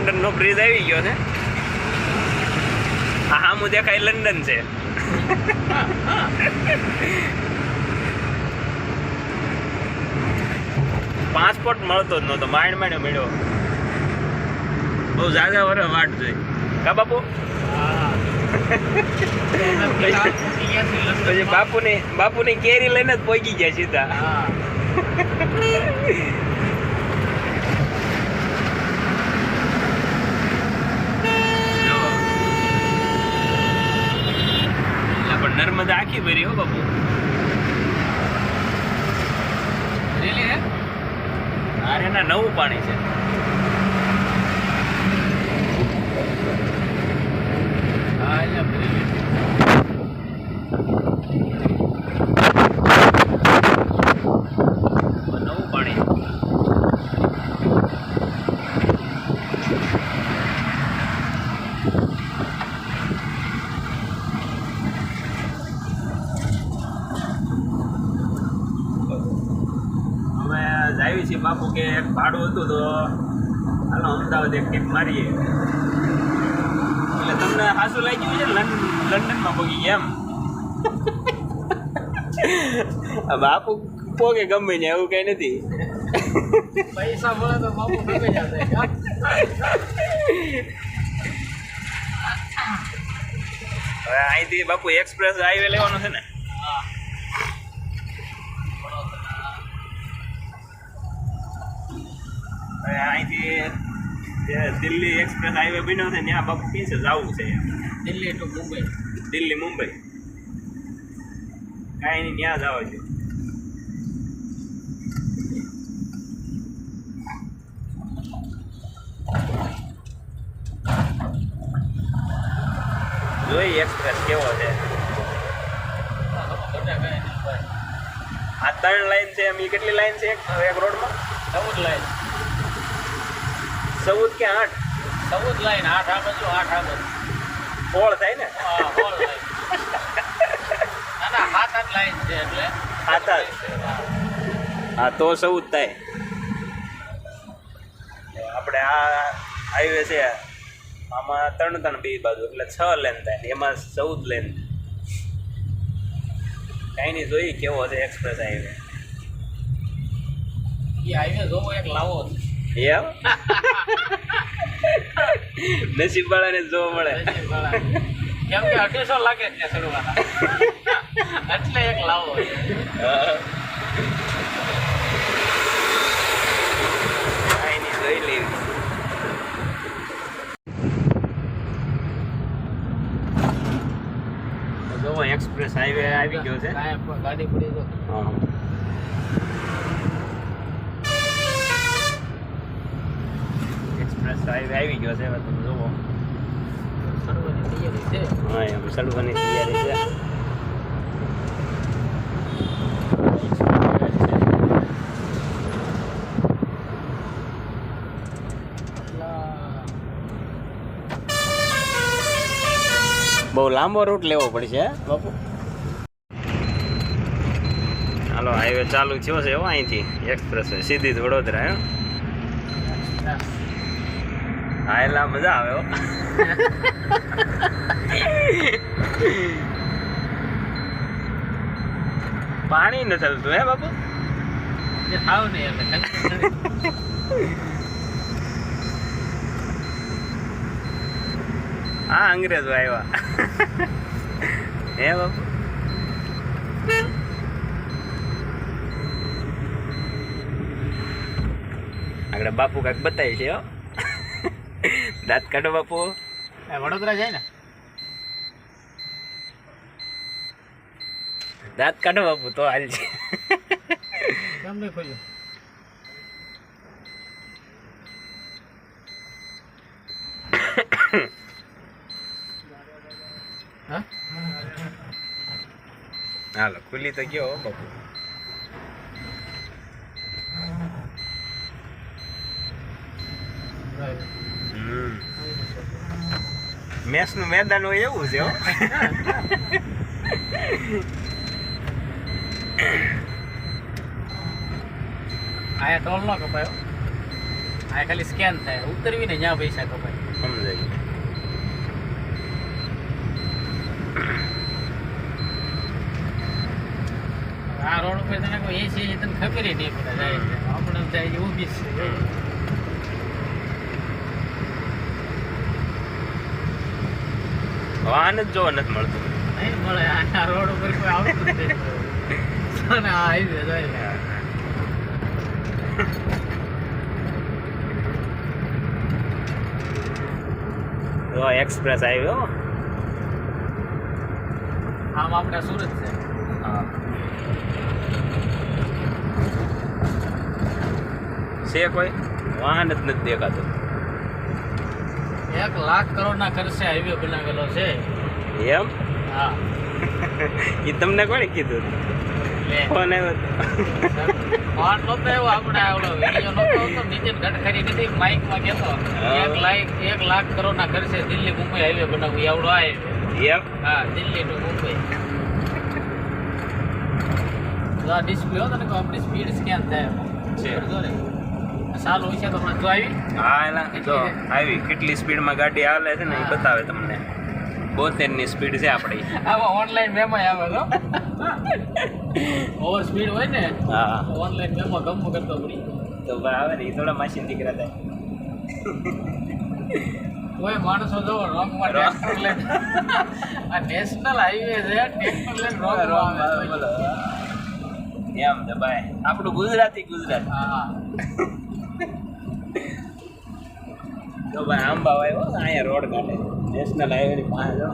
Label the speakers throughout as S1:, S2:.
S1: London નો bridge આવી ગયો છે. આ સામું દેખાય લંડન છે. પાસપોર્ટ મળતો જ નહોતો, માંડ મળ્યો. બહુ જાજા વરસ વાટ જોઈ કા બાપુ. પછી બાપુની કેરી લઈને જ પહોંચી ગયા સીધા. પણ નર્મદા આખી ભરી હો બાપુ. અરે ના નવું પાણી છે. આવી છે બાપુ કે એક ભાડું હતું તો હાલો અમદાવાદ એક ટીપ મારીએ. એટલે તમને હાસું લાગી ગયું છે લંડનમાં પોગી ગયા એમ. બાપુ પોગે ગમે ને એવું કઈ નથી.
S2: પૈસા મળે તો બાપુ ગમે જશે.
S1: હવે અહીંથી બાપુ એક્સપ્રેસ હાઈવે લેવાનો છે ને. અહીંથી દિલ્હી એક્સપ્રેસ હાઈવે બન્યો છે ત્યાં બાપુ પીસે જવું છે.
S2: દિલ્હી ટુ મુંબઈ.
S1: દિલ્હી મુંબઈ કાંઈ નહીં, ત્યાં જવા છે. જોઈ એક્સપ્રેસ કેવો છે. આ 3 લાઈન છે એમ. કેટલી લાઈન છે એક રોડમાં?
S2: 14 લાઈન.
S1: 14 કે 8?
S2: 14 લાઈન. 8 આ બાજુ 8 આ બાજુ
S1: 16 થાય ને?
S2: હા 16 લાઈન. ના 7-8 લાઈન છે એટલે
S1: 7-8. હા તો 14 થાય. આપણે આ હાઈવે છે આમાં 3 બે બાજુ એટલે 6 લેન થાય ને એમાં 14 લેન. કાંઈ નહીં, જોઈ કેવો છે એક્સપ્રેસ હાઈવે.
S2: એ હાઈવે જોવો એક લાવો છે.
S1: એમ નસીબ વાળાને જોવા મળે.
S2: કેમ કે 250 લાગે ત્યાં ચડવાના એટલે એક લાવો છે.
S1: કાંઈ નહીં, જોઈ લેવી. જોવો એક્સપ્રેસ હાઈવે આવી ગયો છે.
S2: ગાડી પડી તો
S1: એક્સપ્રેસ હાઈવે આવી ગયો છે. હવે તમે જોવો
S2: ચડવાની તૈયારી છે.
S1: હા એમ ચડવાની તૈયારી છે. બહુ લાંબો રૂટ લેવો પડશે બાપુ. હાલો હાઈવે ચાલુ થયો છે અહીંથી એક્સપ્રેસ સીધી જ વડોદરા. હા એટલે મજા આવે. પાણી ન ચાલતું હે બાપુ?
S2: થાવ નહીં એટલે
S1: હા અંગ્રેજો આવ્યા હે બાપુ. આગળ બાપુ કાંઈક બતાવી છે હો. દાંત કાઢો બાપુ.
S2: વડોદરા જાય ને
S1: દાંત કાઢો બાપુ તો હાલ છે.
S2: કેમ નહીં ખોલ્યું?
S1: હાલો ખુલ્લી તો ગયો બાપુ. મેસ નું મેદાન હોય એવું છે હો.
S2: આયા ટોલ નો કપાયો. આ ખાલી સ્કેન થાય, ઉતરવી ને જ્યાં પૈસા કપાય.
S1: સમજાય ગયું.
S2: આ રોડ ઉપર તને કોઈ એ છે એ તને ખબર નહીં પડે જાય એટલે. આપણે જાય એવું બી છે.
S1: વાહન જ જોવા નથી મળતું.
S2: નહીં મળે આ રોડ ઉપર કોઈ આવતું જ નહીં. અને આ હાઈવે જાય
S1: એક્સપ્રેસ આવ્યો.
S2: આમ આપણે સુરત છે.
S1: છે કોઈ વાહન જ નથી દેખાતું.
S2: 1 લાખ કરોડના ખર્ચે હાઈવે બનાવેલો છે.
S1: એમ
S2: હા
S1: એ તમને કોણે કીધું?
S2: લે
S1: ફોન આવ્યો
S2: ફોન નતો એવો આપણે આવડો વિડીયો નતો આવતો. નીતિન ગડકરી નથી માઇકમાં કહેતો 1 લાખ કરોડના ખર્ચે દિલ્હી મુંબઈ હાઈવે બનાવવું એવડો હાઈવે.
S1: એમ
S2: હા દિલ્હી ટુ મુંબઈ. તો આ ડિસ્પ્લે હતો ને કે આપણી સ્પીડ સ્કેન થાય
S1: છે.
S2: જો રે ચાલુ હોય છે તો હમણાં જો આવી.
S1: હા એલા જો આવી કેટલી સ્પીડમાં ગાડી હાલે છે ને એ બતાવે તમને. 72 ની સ્પીડ છે આપણી.
S2: આમાં ઓનલાઈન મેમો આવે તો ઓવર સ્પીડ હોય ને
S1: હા
S2: ઓનલાઈન મેમો ગમો કરતો પડી.
S1: તો ભાઈ આવે ને એ થોડા મશીન દીકરા થાય.
S2: કોઈ માણસો જો રોંગમાં ટ્રેક્ટર લઈને આ નેશનલ હાઈવે છે ટ્રેક્ટર લઈને રોંગમાં આવે.
S1: બોલો એમ છે ભાઈ આપણું ગુજરાતી ગુજરાત.
S2: હા
S1: તો ભાઈ આંબા આવ્યો અહીંયા રોડ કાઢે નેશનલ હાઈવે ની પાસે જો.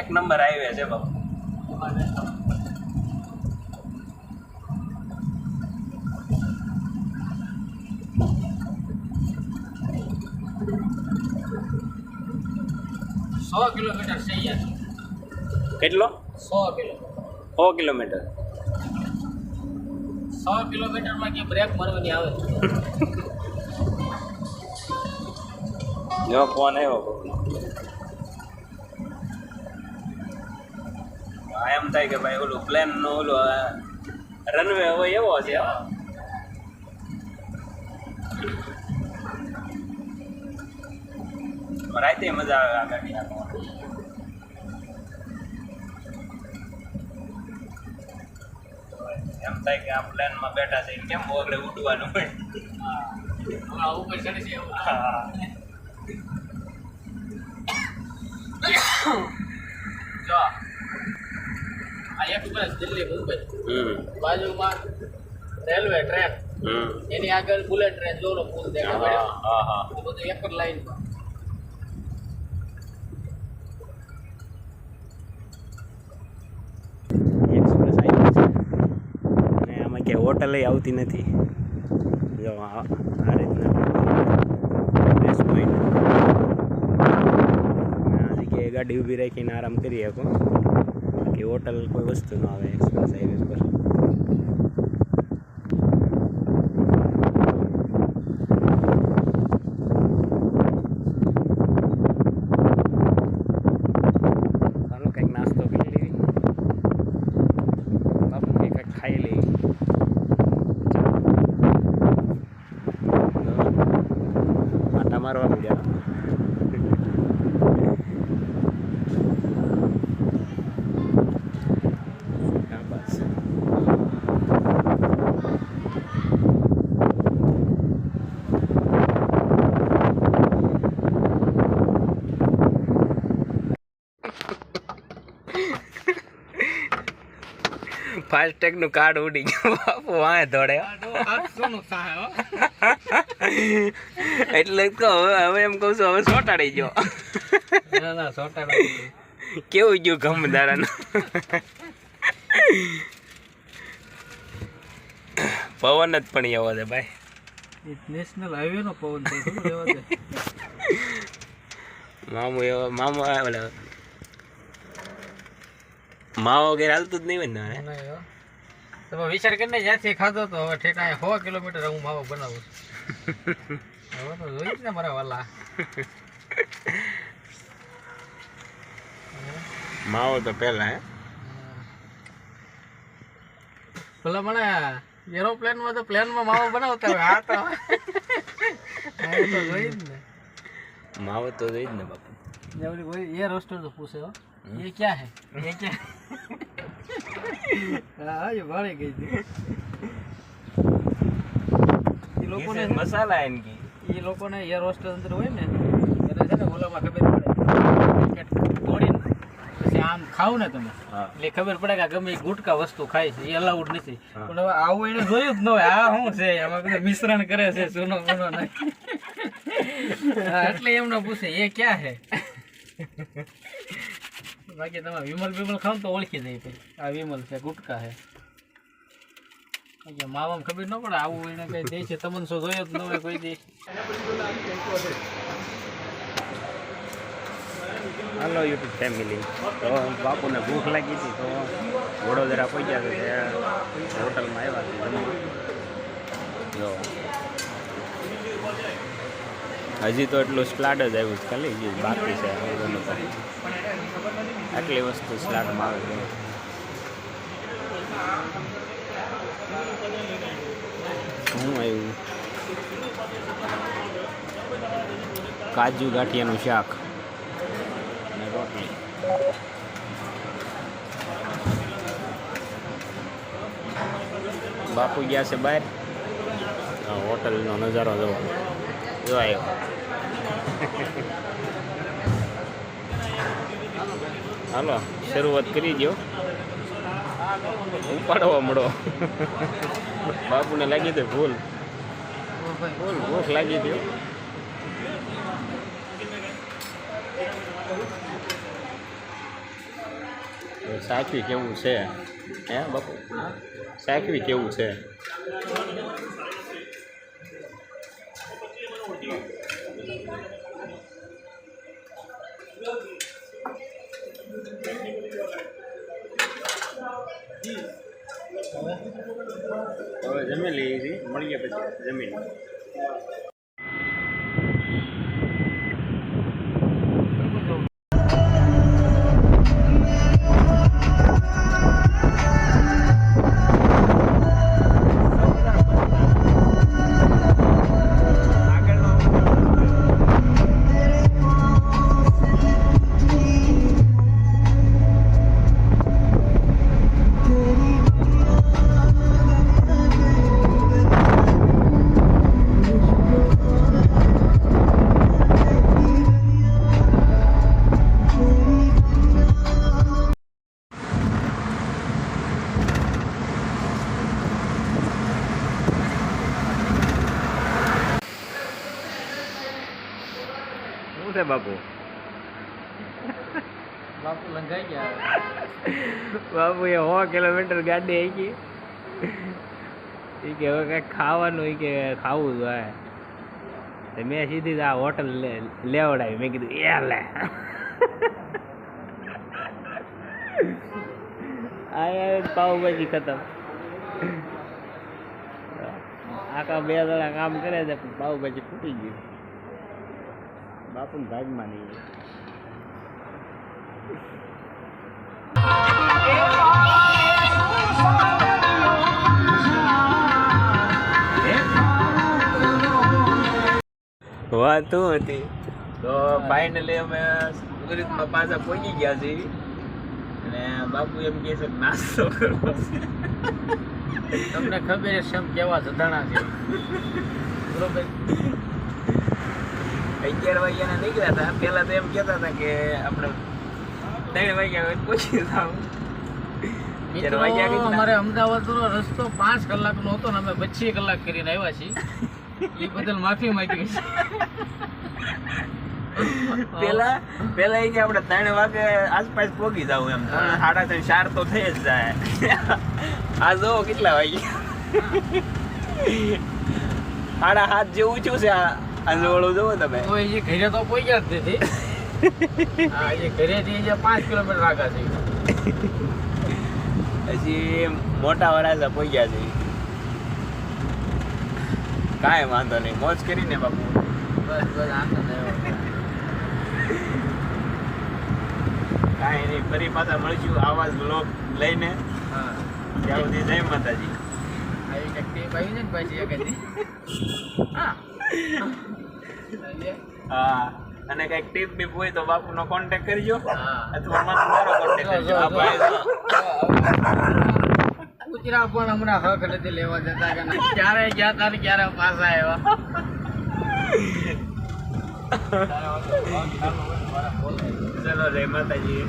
S1: એક નંબર હાઈવે છે બાપુ.
S2: સો કિલોમીટર છે યાર.
S1: કેટલો?
S2: 100 કિલો
S1: 100 કિલોમીટર.
S2: 100 કિલોમીટરમાં કે બ્રેક મારવાની આવે.
S1: જો ફોન આવ્યો એમ થાય કે ભાઈ ઓલું પ્લેન નો ઓલું રનવે હોય એવો છે. રાતે મજા આવે આ ગાડી હાંકવાની. એમ થાય કે આ પ્લેનમાં બેઠા છે કેમ ઓગળે ઉડવાનું હોય.
S2: હા ઉપર ચડી છે એવું.
S1: હા
S2: જો આ એક્સપ્રેસ દિલ્હી મુંબઈ બાજુમાં રેલવે ટ્રેન એની આગળ બુલેટ ટ્રેન જોરો પુલ દેખાય.
S1: હા હા
S2: એ બધું એક જ લાઈનમાં.
S1: એક્સપ્રેસ આવી છે અને આમાં ક્યાંય હોટલ આવતી નથી. જો આ રીતના બેસ્ટ પોઈન્ટ આ જગ્યાએ ગાડી ઊભી રાખીને આરામ કરી શકો. કે હોટલ કોઈ વસ્તુ ન આવે એક્સપ્રેસ હાઈવે પર. ચાલો કંઈક નાસ્તો કરી લેવી. બાપુ કંઈક ખાઈ લેવી. આટા મારવા મળ્યા. બસ ફાસ્ટેગ નું કાર્ડ ઉડી ગયું બાપુ વાંહે દોડે. એટલે તો હવે એમ કહું છું હવે સોટાડી ગયો. કેવું ગયું ગમદારાનું. પવન જ પણ એવો છે ભાઈ.
S2: નેશનલ હાઈવે નો પવન છે.
S1: મામું એવો મામો ઓલા માવો વગેરે હાલતું જ નહીં હોય ને.
S2: તમે વિચાર કરીને જ્યાંથી ખાધો તો હવે ઠેકાણે 100 કિલોમીટર હું માવો બનાવું છું. હવે તો જોઈ જ ને મારા વાલા.
S1: માવો તો પહેલા હે
S2: ભલા મને એરોપ્લેનમાં તો પ્લેનમાં માવો બનાવતા હોય આ તો જોઈ જ ને
S1: માવો તો જોઈ જ ને બાપુ.
S2: जब कोई ये रोस्टर तो पूछे हो ये क्या है ये क्या हाँ ये बड़े गई थी ये लोगों ने
S1: मसाला है इनकी.
S2: ये लोगों ने ये रोस्टर अंदर हुए ने એટલે છે ને ઓલામાં ખબર પડે તોડીને પછી આમ ખાવ ને તમે એટલે ખબર પડે કે ગમે ગુટકા વસ્તુ ખાય છે એ અલાઉડ નથી પણ હવે આવું એને જોયું જ ન હોય આ શું છે આમાં બધું મિશ્રણ કરે છે સુનો ગુનો નહીં એટલે એમને પૂછે એ ક્યાં હે બાકી તમે વિમલ ખાવ તો ઓળખી જાય પછી આ વિમલ છે ગુટકા છે માવામાં ખબર ન પડે આવું એને કઈ દે છે તમને શું જોયો જ ન હોય કોઈ દી.
S1: હાલો યુટ્યુબ ફેમિલી, તો બાપુને ભૂખ લાગી હતી તો વડોદરા પહોંચ્યા છે ત્યાં હોટલમાં આવ્યા છે જમવા. જો હજી તો એટલું સ્લાડ જ આવ્યું છે, ખાલી હજી બાકી છે. આટલી વસ્તુ સ્લાડમાં આવે છે. શું આવ્યું? કાજુ ગાંઠિયાનું શાક અને રોટલી. બાપુ ગયા છે બહાર. હોટલનો નજારો જોવો, જો આવ્યો. હાલો શરૂઆત કરી દો, ઉપાડવા મળો. બાપુને લાગી હતી ભૂલ ભૂખ લાગી હતી. સાચવી કેવું છે હે બાપુ? સાચવી કેવું છે? હવે જમી લઈએ, મળીએ પછી જમીન. શું છે બાપુ?
S2: બાપુ લંઘાઈ ગયા.
S1: બાપુ એ 100 કિલોમીટર ગાડી આવી ગઈ. એ કે હવે કંઈક ખાવાનું, એ કે ખાવું જોઈએ. તો મેં સીધી જ આ હોટલ લેવડાવી. મેં કીધું એ લે આ પાવભાજી ખતમ. આખા 2 જણા કામ કરે છે પણ પાવભાજી ફૂટી ગયું. બાપુને ભાગમાં નહીં. વાત શું હતી? તો ફાઇનલી અમે સુરતમાં પાછા પહોંચી ગયા છીએ અને બાપુ એમ કહે છે નાસ્તો કરવો છે.
S2: તમને ખબર છે શમ કેવા જધાણા છે બરોબર.
S1: 11 વાગ્યાના નીકળ્યા હતા. પહેલા તો એમ કહેતા હતા કે આપણે 3 વાગ્યા પહોંચી જાવ.
S2: મિત્રો અમારે અમદાવાદનો રસ્તો 5 કલાકનો હતો ને અમે 2 કલાક કરીને આવ્યા છીએ. એ બદલ માફી માંગી છે.
S1: પેલા એ કે આપણે 3 વાગે આસપાસ પહોંચી જાવ એમ. 3:30 4 તો થઈ જ જાય. આ જો કેટલા વાગ્યા? 7:30 જેવું છું છે. આજુવાળું જોવો તમે.
S2: તો એ ઘરે તો પહોંચ્યા જ નથી. હા, એ ઘરેથી 5 કિલોમીટર આગળ છે.
S1: પછી મોટા વરાસા પહોંચ્યા છે. કાંઈ વાંધો નહીં, મોજ કરીને બાપુ.
S2: બસ આનંદ આવ્યો.
S1: કાંઈ નહીં, ફરી પાછા મળીશું આવા જ વ્લોગ લઈને.
S2: હા,
S1: ત્યાં સુધી જય માતાજી.
S2: આવી કંઈક ટેપ આવી છે ને પછી એક હતી. હા
S1: હા, અને કઈક ટીપ બીપ હોય તો બાપુનો કોન્ટેક્ટ કરજો
S2: હા.
S1: અથવા મારો કોન્ટેક્ટ કરજો. આ ભાઈ
S2: કૂતરા પણ હમણાં હક નથી લેવા જતા કે ના. ક્યારે ગયા તા ને ક્યારે પાછા આવ્યા.
S1: ચલો જય માતાજી.